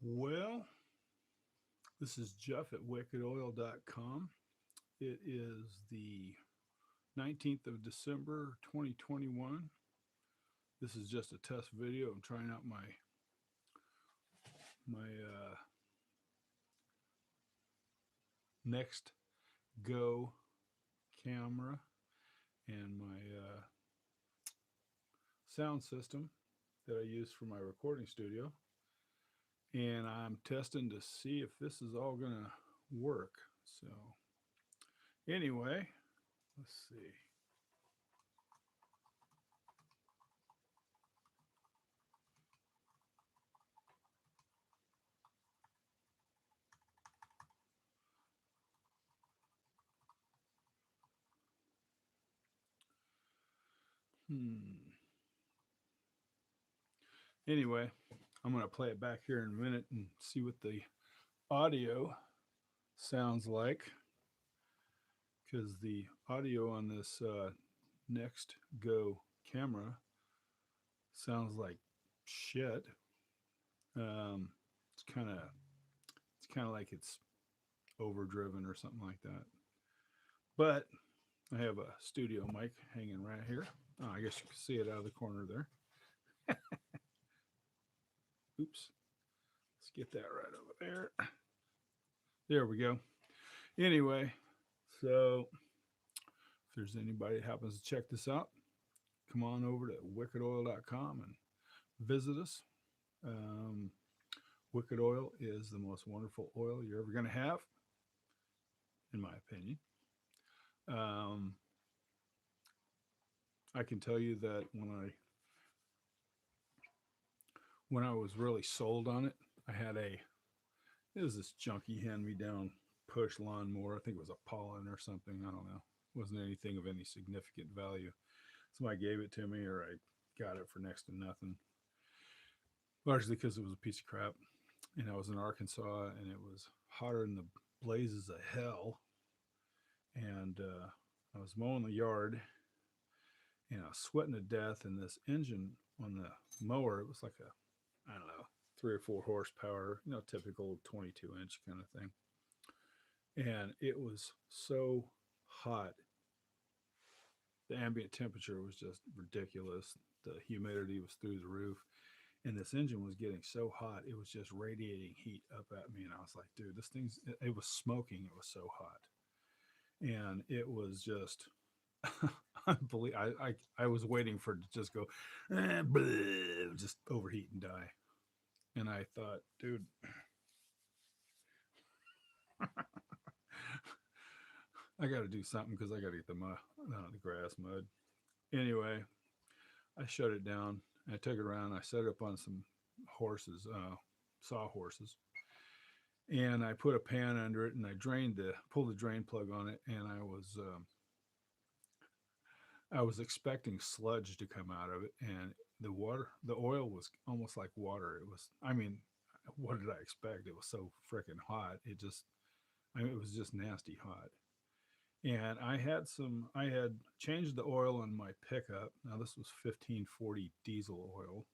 Well, this is Jeff at wickedoil.com. It is the 19th of December 2021. This is just a test video. I'm trying out my Next Go camera and my sound system that I use for my recording studio. And I'm testing to see if this is all going to work. So, anyway, let's see. Hmm. Anyway, I'm going to play it back here in a minute and see what the audio sounds like because the audio on this Next Go camera sounds like shit. Um, it's kind of like it's overdriven or something like that. But I have a studio mic hanging right here. Oh, I guess you can see it out of the corner there. Oops. Let's get that right over there. There we go. Anyway, so if there's anybody that happens to check this out, come on over to wickedoil.com and visit us. Um, Wicked Oil is the most wonderful oil you're ever going to have, in my opinion. Um, I can tell you that when I was really sold on it, I had it was this junky hand me down push lawnmower. I think it was a Pollen or something. I don't know. It wasn't anything of any significant value. Somebody gave it to me, or I got it for next to nothing. Largely because it was a piece of crap. And I was in Arkansas, and it was hotter than the blazes of hell. And I was mowing the yard, and I was sweating to death. And this engine on the mower, it was like I don't know, 3 or 4 horsepower, typical 22-inch kind of thing. And it was so hot. The ambient temperature was just ridiculous. The humidity was through the roof. And this engine was getting so hot, it was just radiating heat up at me. And I was like, dude, it was smoking. It was so hot. And it was just unbelievable. I was waiting for it to just go, just overheat and die. And I thought, dude, I got to do something because I got to get the grass mud. Anyway, I shut it down. I took it around. I set it up on some horses, sawhorses, and I put a pan under it, and I pulled the drain plug on it, and I was expecting sludge to come out of it, and the oil was almost like water. It was, I mean, what did I expect? It was so freaking hot. It was just nasty hot. And I had changed the oil on my pickup. Now this was 1540 diesel oil.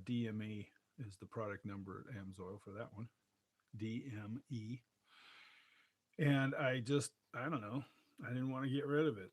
DME is the product number at Amsoil for that one. DME. And I don't know, I didn't want to get rid of it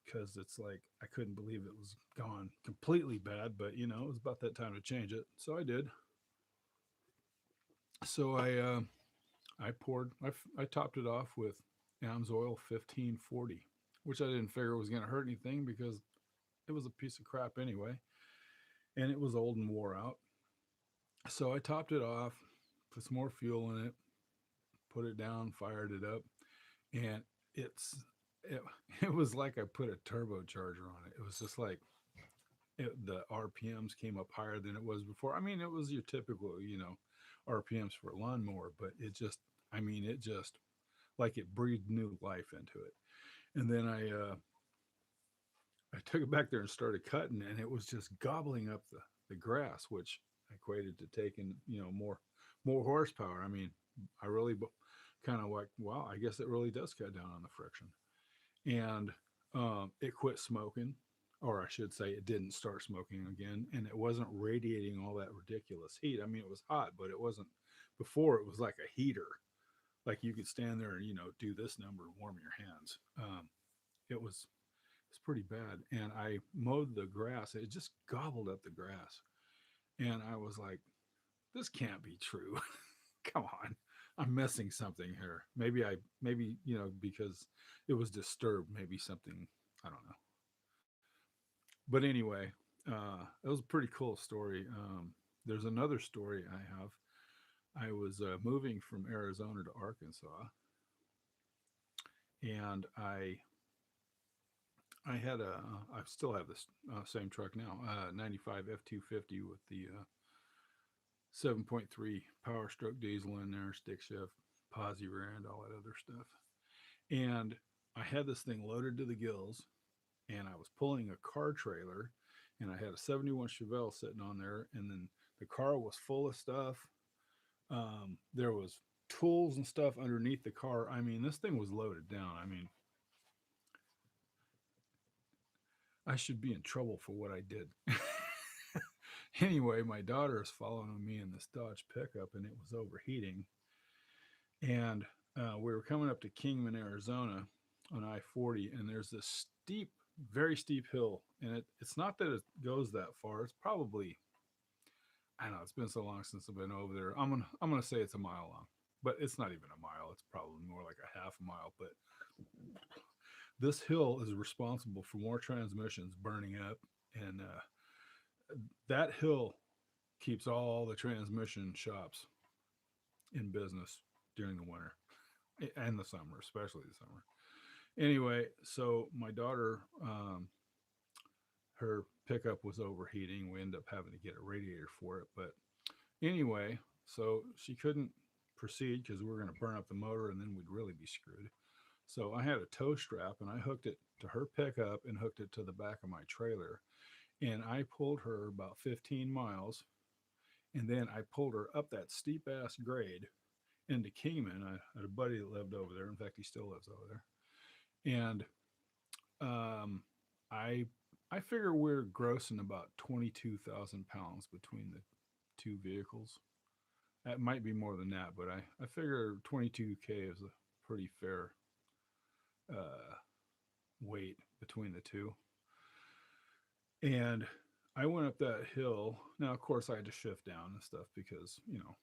because it's like I couldn't believe it was gone completely bad, but it was about that time to change it. So I did. So I topped it off with Amsoil 1540, which I didn't figure was going to hurt anything because it was a piece of crap anyway, and it was old and wore out. So I topped it off, put some more fuel in it, put it down, fired it up, and it, it was like I put a turbocharger on it. It was just like the RPMs came up higher than it was before. I mean, it was your typical, RPMs for a lawnmower, but it just like it breathed new life into it. And then I took it back there and started cutting, and it was just gobbling up the grass, which equated to taking more horsepower. I mean, I really kind of like, wow, I guess it really does cut down on the friction. And it quit smoking, or I should say, it didn't start smoking again, and it wasn't radiating all that ridiculous heat. I mean, it was hot, but it wasn't. Before it was like a heater, like you could stand there and do this number and warm your hands. It was it's pretty bad, and I mowed the grass. It just gobbled up the grass, and I was like, this can't be true. Come on. I'm missing something here. Maybe, because it was disturbed, maybe something, I don't know. But anyway, it was a pretty cool story. There's another story I have. I was moving from Arizona to Arkansas, and I had I still have this same truck now, 95 F250 with the 7.3 Power Stroke diesel in there, stick shift, posi rear end, all that other stuff. And I had this thing loaded to the gills, and I was pulling a car trailer, and I had a 71 Chevelle sitting on there, and then the car was full of stuff. There was tools and stuff underneath the car. I mean, this thing was loaded down. I mean, I should be in trouble for what I did. Anyway, my daughter is following me in this Dodge pickup, and it was overheating. And we were coming up to Kingman, Arizona on I-40, and there's this steep, very steep hill. And it's not that it goes that far. It's probably, I don't know, it's been so long since I've been over there. I'm gonna say it's a mile long, but it's not even a mile. It's probably more like a half a mile. But this hill is responsible for more transmissions burning up, and that hill keeps all the transmission shops in business during the winter and the summer, especially the summer. Anyway, so my daughter, her pickup was overheating. We ended up having to get a radiator for it. But anyway, so she couldn't proceed because we were going to burn up the motor and then we'd really be screwed. So I had a tow strap and I hooked it to her pickup and hooked it to the back of my trailer. And I pulled her about 15 miles. And then I pulled her up that steep ass grade into Kingman. I had a buddy that lived over there. In fact, he still lives over there. And um, I I figure we're grossing about 22,000 pounds between the two vehicles. That might be more than that, but I figure 22K is a pretty fair uh, weight between the two. And I went up that hill. Now, of course, I had to shift down and stuff because,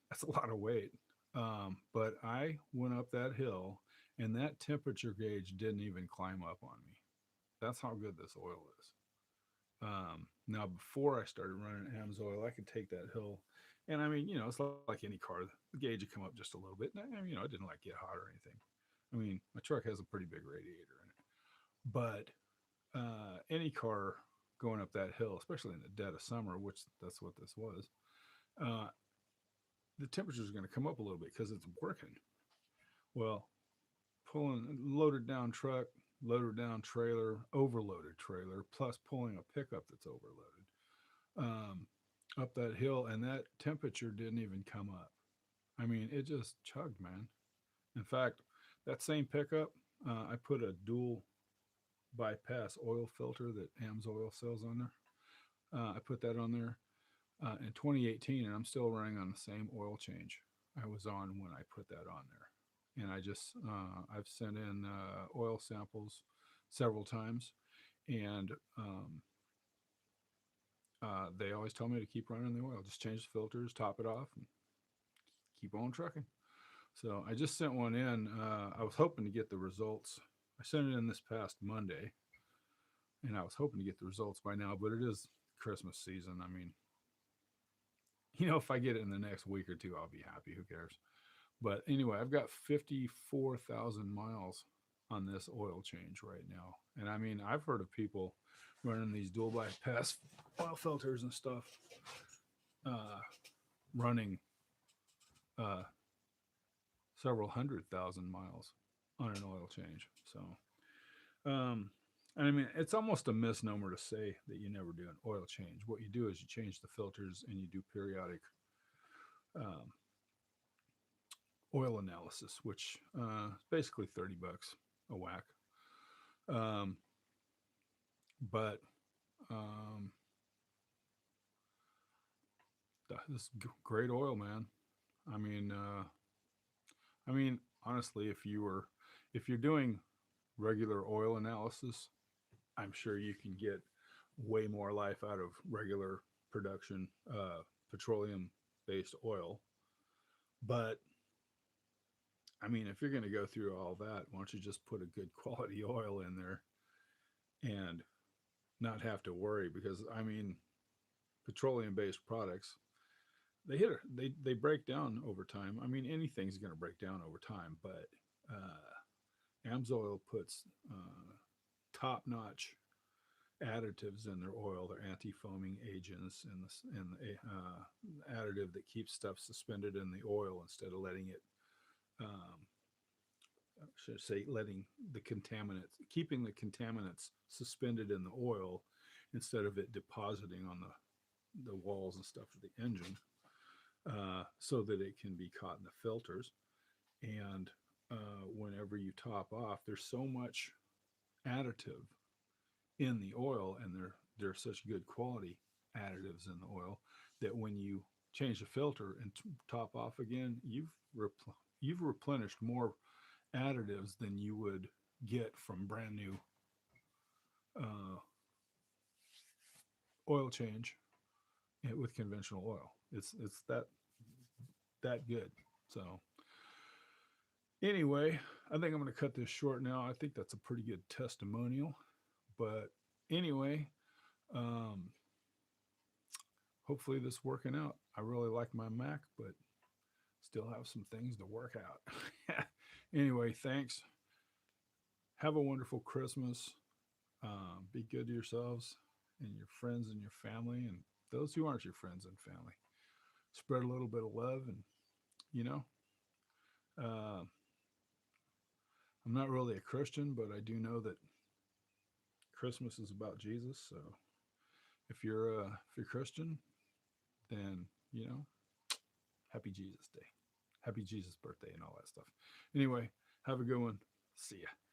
that's a lot of weight. But I went up that hill and that temperature gauge didn't even climb up on me. That's how good this oil is. Now, before I started running Amsoil, I could take that hill. And I mean, it's like any car. The gauge would come up just a little bit. And, it didn't like get hot or anything. I mean, my truck has a pretty big radiator in it. But any car going up that hill, especially in the dead of summer, which that's what this was, uh, the temperature is going to come up a little bit because it's working. Well, pulling loaded down truck, loaded down trailer, overloaded trailer, plus pulling a pickup that's overloaded up that hill, and that temperature didn't even come up. I mean, it just chugged, man. In fact, that same pickup, I put a dual bypass oil filter that Amsoil sells on there. I put that on there in 2018, and I'm still running on the same oil change I was on when I put that on there. And I've sent in oil samples several times, and they always tell me to keep running the oil, just change the filters, top it off, and keep on trucking. So I just sent one in. I was hoping to get the results. I sent it in this past Monday, and I was hoping to get the results by now, but it is Christmas season. I mean, if I get it in the next week or two, I'll be happy. Who cares? But anyway, I've got 54,000 miles on this oil change right now. And I mean, I've heard of people running these dual bypass oil filters and stuff, uh, running uh, several 100,000 miles on an oil change. So, I mean, it's almost a misnomer to say that you never do an oil change. What you do is you change the filters and you do periodic um, oil analysis, which is basically $30 a whack. Um, but Um, this great oil, man. I mean, I mean, honestly, if you're doing regular oil analysis, I'm sure you can get way more life out of regular production petroleum based oil. But I mean, if you're going to go through all that, why don't you just put a good quality oil in there and not have to worry? Because I mean, petroleum based products, they break down over time. I mean, anything's going to break down over time, but Amsoil puts top notch additives in their oil. They're anti-foaming agents and the additive that keeps stuff suspended in the oil instead of letting it. Should I say letting the contaminants, keeping the contaminants suspended in the oil instead of it depositing on the walls and stuff of the engine, so that it can be caught in the filters. And whenever you top off, there's so much additive in the oil, and they're such good quality additives in the oil that when you change the filter and top off again, you've replenished more additives than you would get from brand new uh, oil change with conventional oil. It's that good. So anyway, I think I'm going to cut this short now. I think that's a pretty good testimonial. But anyway, um, hopefully this working out. I really like my Mac, but still have some things to work out. Anyway, thanks. Have a wonderful Christmas. Be good to yourselves and your friends and your family and those who aren't your friends and family. Spread a little bit of love, and you know, uh, I'm not really a Christian, but I do know that Christmas is about Jesus. So if you're Christian, then happy Jesus Day, happy Jesus birthday, and all that stuff. Anyway, have a good one. See ya.